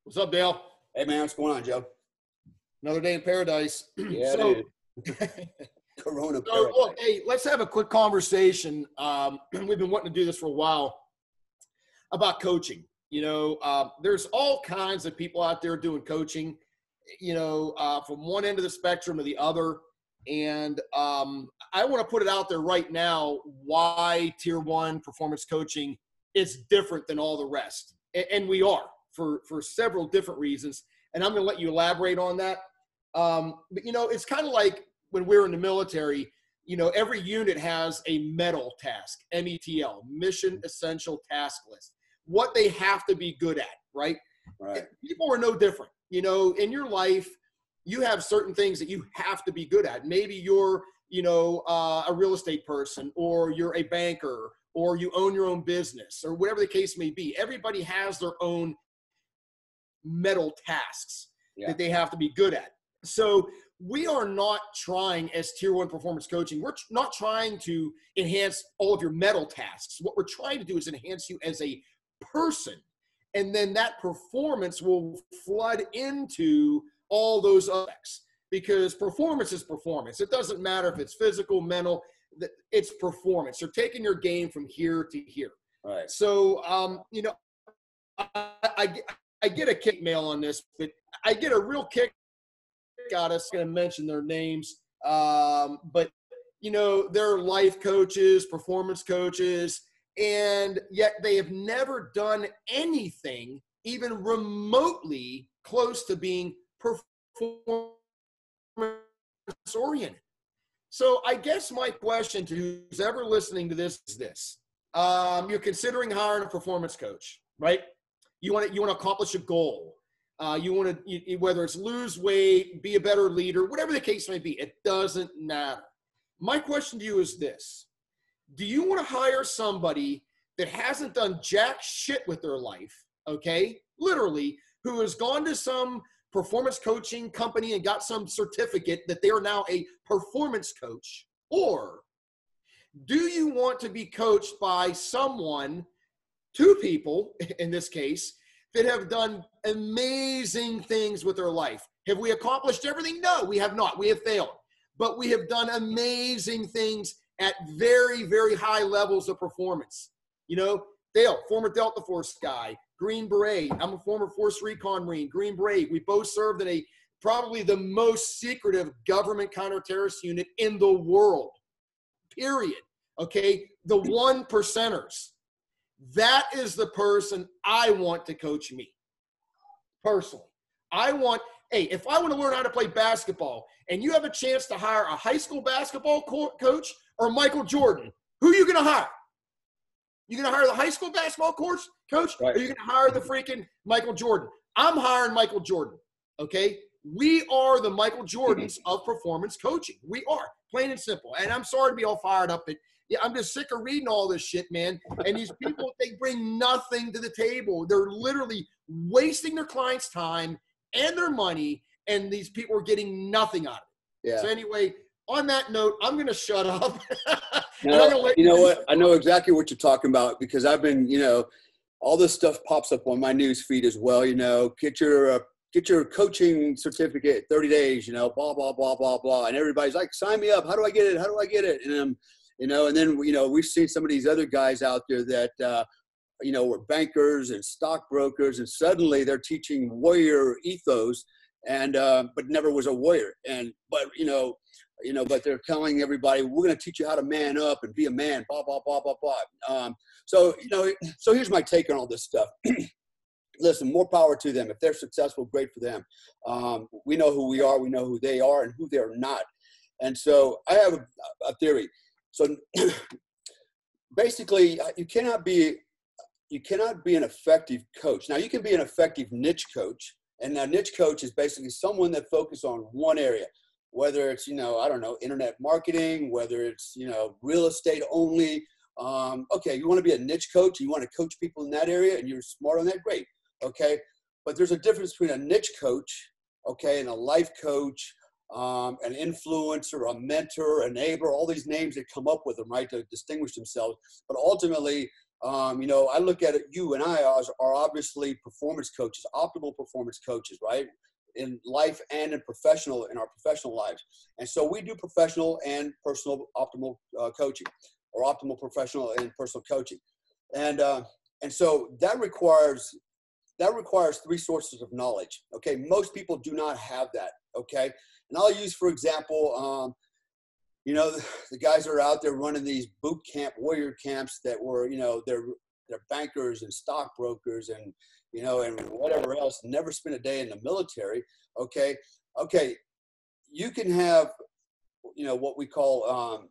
What's up, Dale? Hey, man, what's going on, Joe? Another day in paradise. Yeah, so, Corona so paradise. look, hey, let's have a quick conversation. We've been wanting to do this for a while about coaching. There's all kinds of people out there doing coaching, from one end of the spectrum to the other. And I want to put it out there right now why Tier 1 performance coaching is different than all the rest. And we are for several different reasons. And I'm going to let you elaborate on that. But, it's kind of like when we're in the military, every unit has a METL task, METL, Mission Essential Task List, what they have to be good at, right? Right. People are no different. In your life, you have certain things that you have to be good at. Maybe you're, a real estate person, or you're a banker, or you own your own business, or whatever the case may be. Everybody has their own METL tasks that they have to be good at. So we are not trying, as Tier 1 performance coaching, we're not trying to enhance all of your METL tasks. What we're trying to do is enhance you as a person. And then that performance will flood into all those aspects, because performance is performance. It doesn't matter if it's physical, mental, it's performance. You're taking your game from here to here. Right. So, I get a kick mail on this, but I get a real kick out of us. Going to mention their names, but they're life coaches, performance coaches, and yet they have never done anything even remotely close to being performance oriented. So I guess my question to who's ever listening to this is this: you're considering hiring a performance coach, right? You want to accomplish a goal. You want to, whether it's lose weight, be a better leader, whatever the case may be, it doesn't matter. My question to you is this: do you want to hire somebody that hasn't done jack shit with their life, okay, literally, who has gone to some performance coaching company and got some certificate that they are now a performance coach? Or do you want to be coached by someone, two people in this case, that have done amazing things with their life? Have we accomplished everything? No, we have not. We have failed. But we have done amazing things at very, very high levels of performance. Dale, former Delta Force guy, Green Beret. I'm a former Force Recon Marine, Green Beret. We both served in probably the most secretive government counter-terrorist unit in the world, period. Okay? The 1%ers. That is the person I want to coach me, personally. If I want to learn how to play basketball and you have a chance to hire a high school basketball coach or Michael Jordan, who are you going to hire? You going to hire the high school basketball coach, right, or are you going to hire the freaking Michael Jordan? I'm hiring Michael Jordan, okay? We are the Michael Jordans of performance coaching. We are, plain and simple. And I'm sorry to be all fired up, but yeah, I'm just sick of reading all this shit, man. And these people, they bring nothing to the table. They're literally wasting their clients' time and their money, and these people are getting nothing out of it. Yeah. So anyway, on that note, I'm going to shut up. What? I know exactly what you're talking about, because I've been, all this stuff pops up on my news feed as well. Get your coaching certificate, 30 days, blah, blah, blah, blah, blah. And everybody's like, sign me up. How do I get it? How do I get it? And and then, we've seen some of these other guys out there that, were bankers and stockbrokers, and suddenly they're teaching warrior ethos, and, but never was a warrior. But they're telling everybody, we're going to teach you how to man up and be a man, blah, blah, blah, blah, blah. So here's my take on all this stuff. Listen, more power to them. If they're successful, great for them. We know who we are. We know who they are and who they're not. And so I have a theory. So basically, you cannot be an effective coach. Now, you can be an effective niche coach. And a niche coach is basically someone that focuses on one area, whether it's, internet marketing, whether it's, real estate only. Okay, you want to be a niche coach, you want to coach people in that area, and you're smart on that, great. Okay, but there's a difference between a niche coach, okay, and a life coach, an influencer, a mentor, a neighbor, all these names that come up with them, right, to distinguish themselves. But ultimately, You know, I look at it, you and I are obviously performance coaches, optimal performance coaches, right? In life and in our professional lives. And so we do professional and personal optimal coaching, or optimal professional and personal coaching. And so that requires three sources of knowledge. Okay. Most people do not have that. Okay. And I'll use, for example, you know, the guys that are out there running these boot camp warrior camps that were, you know, they're bankers and stockbrokers and, you know, and whatever else, never spent a day in the military. Okay. You can have, you know, what we call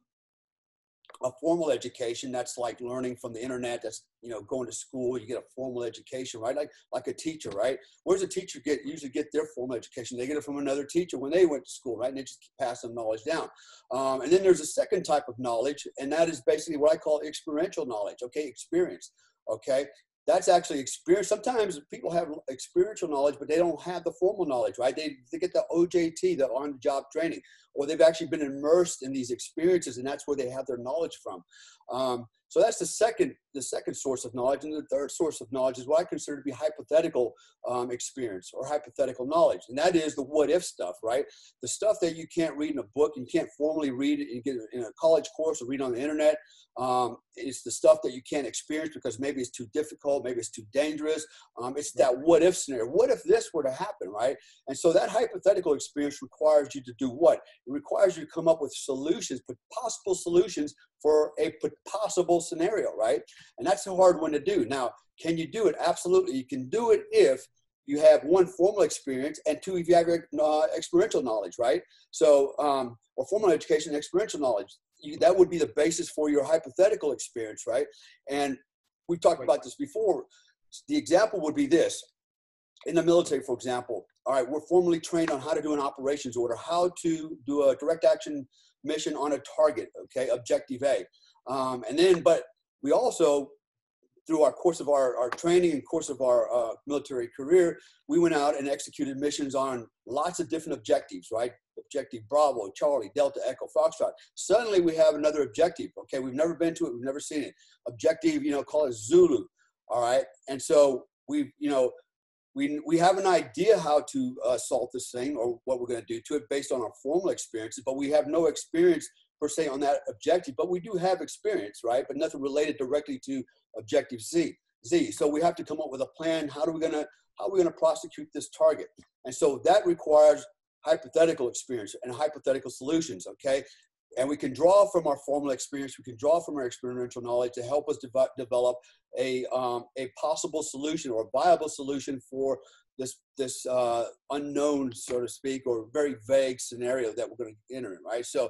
a formal education. That's like learning from the internet. That's, you know, going to school, you get a formal education, right? Like a teacher, right? Where does a teacher usually get their formal education? They get it from another teacher when they went to school, right? And they just pass some knowledge down. And then there's a second type of knowledge, and that is basically what I call experiential knowledge. Okay. Experience. Okay. That's actually experience. Sometimes people have experiential knowledge, but they don't have the formal knowledge, right? They get the OJT, the on-the-job training, or they've actually been immersed in these experiences, and that's where they have their knowledge from. So that's the second source of knowledge. And the third source of knowledge is what I consider to be hypothetical experience or hypothetical knowledge. And that is the what if stuff, right? The stuff that you can't read in a book, and you can't formally read it and get in a college course or read on the internet. It's the stuff that you can't experience because maybe it's too difficult, maybe it's too dangerous. It's that what if scenario. What if this were to happen, right? And so that hypothetical experience requires you to do what? It requires you to come up with solutions, but possible solutions for a possible scenario, right? And that's a hard one to do. Now, can you do it? Absolutely. You can do it if you have one, formal experience, and two, if you have experiential knowledge, right? So, or formal education and experiential knowledge. That would be the basis for your hypothetical experience, right? And we've talked about this before. The example would be this. In the military, for example, all right, we're formally trained on how to do an operations order, how to do a direct action mission on a target, okay, objective A. But we also, through our course of our training and course of our military career, we went out and executed missions on lots of different objectives, right? Objective Bravo, Charlie, Delta, Echo, Foxtrot. Suddenly we have another objective. Okay, we've never been to it, we've never seen it. Objective, you know, call it Zulu. All right, and so we have an idea how to solve this thing or what we're going to do to it based on our formal experiences, but we have no experience per se on that objective. But we do have experience, right? But nothing related directly to Objective Z. So we have to come up with a plan. How are we going to prosecute this target? And so that requires hypothetical experience and hypothetical solutions, okay? And we can draw from our formal experience, we can draw from our experiential knowledge to help us develop a possible solution or a viable solution for this unknown, so to speak, or very vague scenario that we're going to enter in, right? So,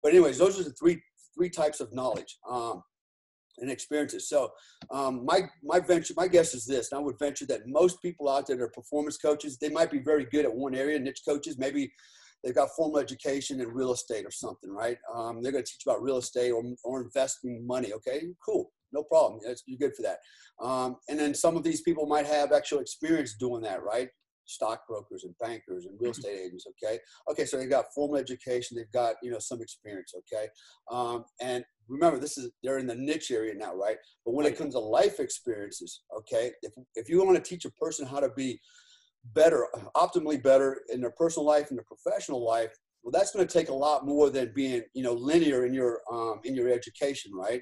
but anyways, those are the three types of knowledge and experiences. So my guess is this, and I would venture that most people out there that are performance coaches, they might be very good at one area, niche coaches, maybe they've got formal education in real estate or something, right? They're going to teach about real estate or investing money. Okay, cool. No problem. You're good for that. And then some of these people might have actual experience doing that, right? Stockbrokers and bankers and real estate agents. Okay. So they've got formal education. They've got, you know, some experience. Okay. And remember, they're in the niche area now, right? But when it comes to life experiences, okay, if you want to teach a person how to be better, optimally better in their personal life and their professional life, well, that's going to take a lot more than being, you know, linear in your education, right?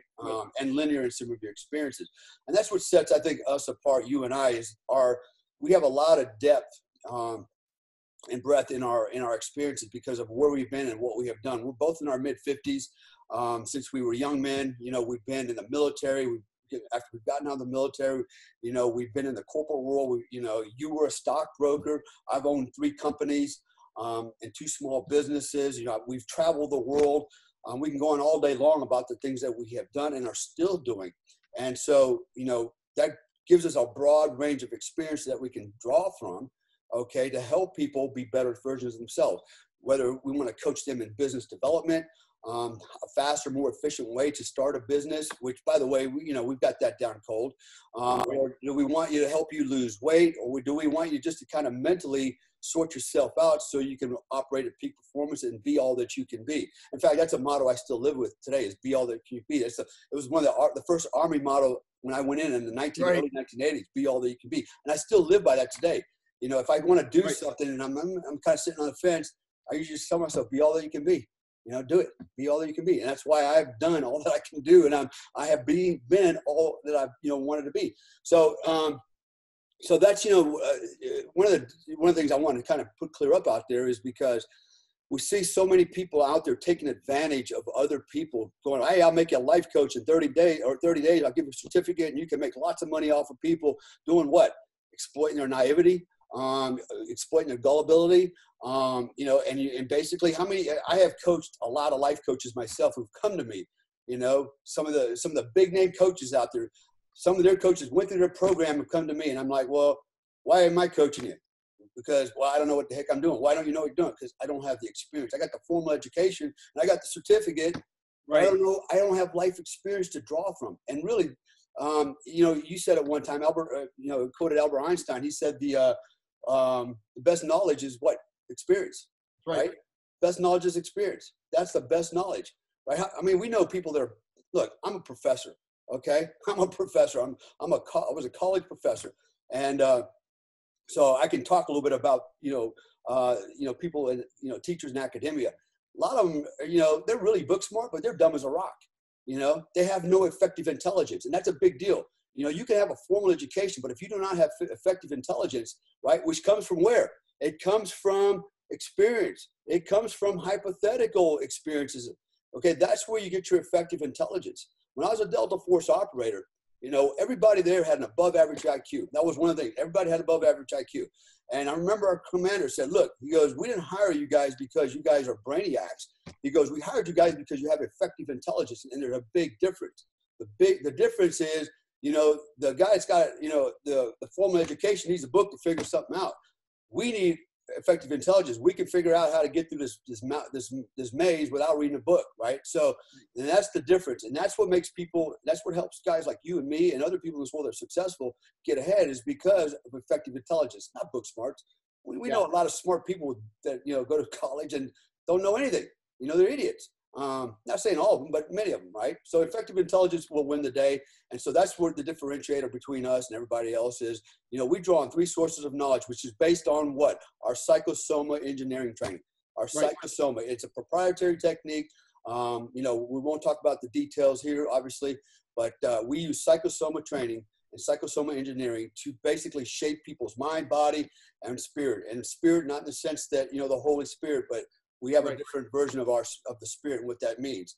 And linear in some of your experiences. And that's what sets, I think, us apart, you and I, we have a lot of depth and breadth in our experiences because of where we've been and what we have done. We're both in our mid-50s. Since we were young men, you know, we've been in the military. After we've gotten out of the military, you know, we've been in the corporate world. You were a stockbroker. I've owned 3 companies and 2 small businesses. You know, we've traveled the world. We can go on all day long about the things that we have done and are still doing. And so, you know, that gives us a broad range of experience that we can draw from, okay, to help people be better versions of themselves. whether we want to coach them in business development, a faster, more efficient way to start a business, which, by the way, we've got that down cold. Or do we want you to help you lose weight, or do we want you just to kind of mentally sort yourself out so you can operate at peak performance and be all that you can be? In fact, that's a motto I still live with today, is be all that you can be. It was one of the first Army motto when I went in the early 1980s, be all that you can be. And I still live by that today. If I want to do something and I'm kind of sitting on the fence, I usually just tell myself, be all that you can be. Do it. Be all that you can be. And that's why I've done all that I can do. And I have been all that I've, wanted to be. So, so that's, one of the things I want to kind of put clear up out there is because we see so many people out there taking advantage of other people going, hey, I'll make you a life coach in 30 days. I'll give you a certificate and you can make lots of money off of people doing what? Exploiting their naivety, exploiting their gullibility. And basically I have coached a lot of life coaches myself who've come to me, some of the big name coaches out there, some of their coaches went through their program and come to me and I'm like, well, why am I coaching you? Because, well, I don't know what the heck I'm doing. Why don't you know what you're doing? Because I don't have the experience. I got the formal education and I got the certificate. Right. I don't have life experience to draw from. And really, you said at one time, Albert, quoted Albert Einstein. He said the best knowledge is what? Experience, right? Best knowledge is experience. That's the best knowledge, right? I mean, we know people that look, I'm a professor. Okay. I'm a professor. I was a college professor. And, so I can talk a little bit about, people and, teachers in academia. A lot of them, they're really book smart, but they're dumb as a rock. They have no effective intelligence. And that's a big deal. You can have a formal education, but if you do not have effective intelligence, right, which comes from where? It comes from experience. It comes from hypothetical experiences. Okay, that's where you get your effective intelligence. When I was a Delta Force operator, everybody there had an above average IQ. That was one of the things. Everybody had above average IQ. And I remember our commander said, look, he goes, we didn't hire you guys because you guys are brainiacs. He goes, we hired you guys because you have effective intelligence. And there's a big difference. The difference is, the guy that's got, the formal education needs a book to figure something out. We need effective intelligence. We can figure out how to get through this maze without reading a book, right? So, and that's the difference. And that's what makes people, that's what helps guys like you and me and other people in this world that are successful get ahead, is because of effective intelligence, not book smarts. We know a lot of smart people that, go to college and don't know anything. They're idiots. Not saying all of them, but many of them, right? So effective intelligence will win the day. And so that's where the differentiator between us and everybody else is. We draw on 3 sources of knowledge, which is based on what? Our Psychosoma engineering training. Our Psychosoma. It's a proprietary technique. We won't talk about the details here, obviously, but we use Psychosoma training and Psychosoma engineering to basically shape people's mind, body, and spirit. And spirit, not in the sense that, the Holy Spirit, but we have a different version of the spirit and what that means.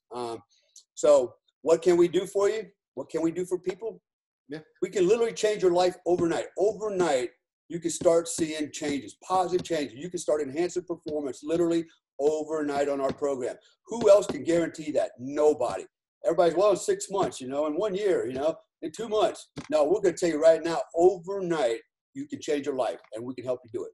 So what can we do for you? What can we do for people? Yeah. We can literally change your life overnight. Overnight, you can start seeing changes, positive changes. You can start enhancing performance literally overnight on our program. Who else can guarantee that? Nobody. Everybody's, well, in 6 months, in 1 year, in 2 months. No, we're going to tell you right now, overnight, you can change your life, and we can help you do it.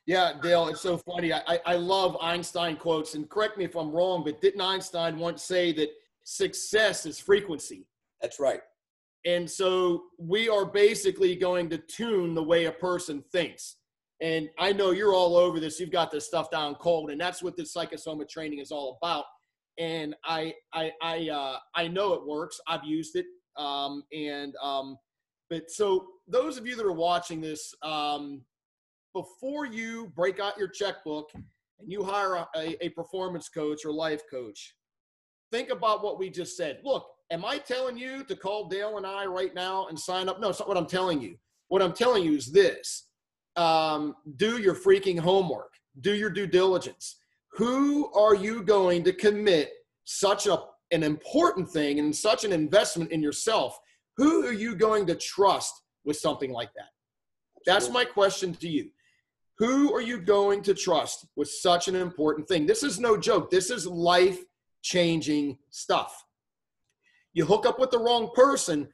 Yeah, Dale, it's so funny. I love Einstein quotes, and correct me if I'm wrong, but didn't Einstein once say that success is frequency? That's right. And so we are basically going to tune the way a person thinks. And I know you're all over this. You've got this stuff down cold, and that's what this Psychosoma training is all about. And I know it works. I've used it. But so those of you that are watching this, before you break out your checkbook and you hire a performance coach or life coach, think about what we just said. Look, am I telling you to call Dale and I right now and sign up? No, it's not what I'm telling you. What I'm telling you is this. Do your freaking homework. Do your due diligence. Who are you going to commit such an important thing and such an investment in yourself? Who are you going to trust with something like that? That's my question to you. Who are you going to trust with such an important thing? This is no joke. This is life-changing stuff. You hook up with the wrong person,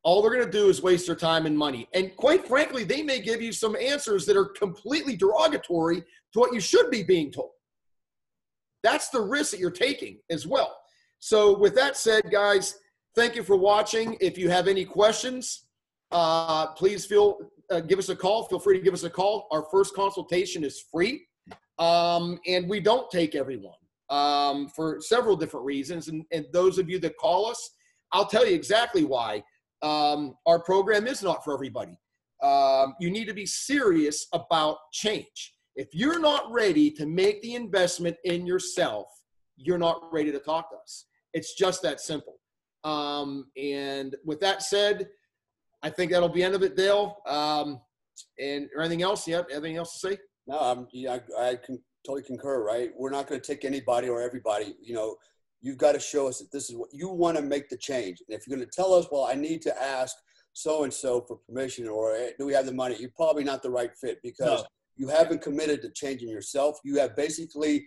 all they're going to do is waste their time and money. And quite frankly, they may give you some answers that are completely derogatory to what you should be being told. That's the risk that you're taking as well. So with that said, guys, thank you for watching. If you have any questions, please give us a call. Feel free to give us a call. Our first consultation is free. And we don't take everyone for several different reasons. And those of you that call us, I'll tell you exactly why. Our program is not for everybody. You need to be serious about change. If you're not ready to make the investment in yourself, you're not ready to talk to us. It's just that simple. And with that said, I think that'll be the end of it, Dale. And anything else? You have anything else to say? No, I can totally concur, right? We're not going to take anybody or everybody. You know, you've got to show us that this is what you want to make the change. And if you're going to tell us, well, I need to ask so-and-so for permission, or do we have the money? You're probably not the right fit, because you haven't committed to changing yourself. You have basically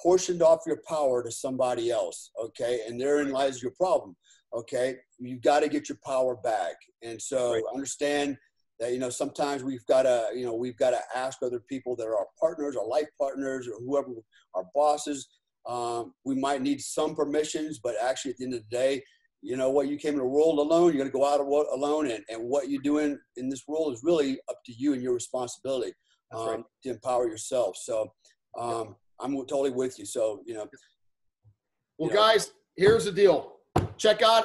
portioned off your power to somebody else, okay? And therein lies your problem, okay? You've got to get your power back. And so understand that, you know, sometimes we've got to ask other people that are our partners, our life partners, or whoever, our bosses. We might need some permissions, but actually at the end of the day, you know what, you came in the world alone, you're going to go out alone, and what you're doing in this world is really up to you and your responsibility to empower yourself. So I'm totally with you. So, you know. Well, guys, here's the deal. Check out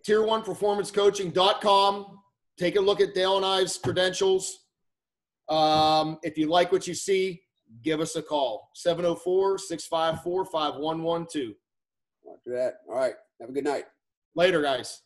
tier1performancecoaching.com. Take a look at Dale and I's credentials. If you like what you see, give us a call. 704-654-5112. After that. All right. Have a good night. Later, guys.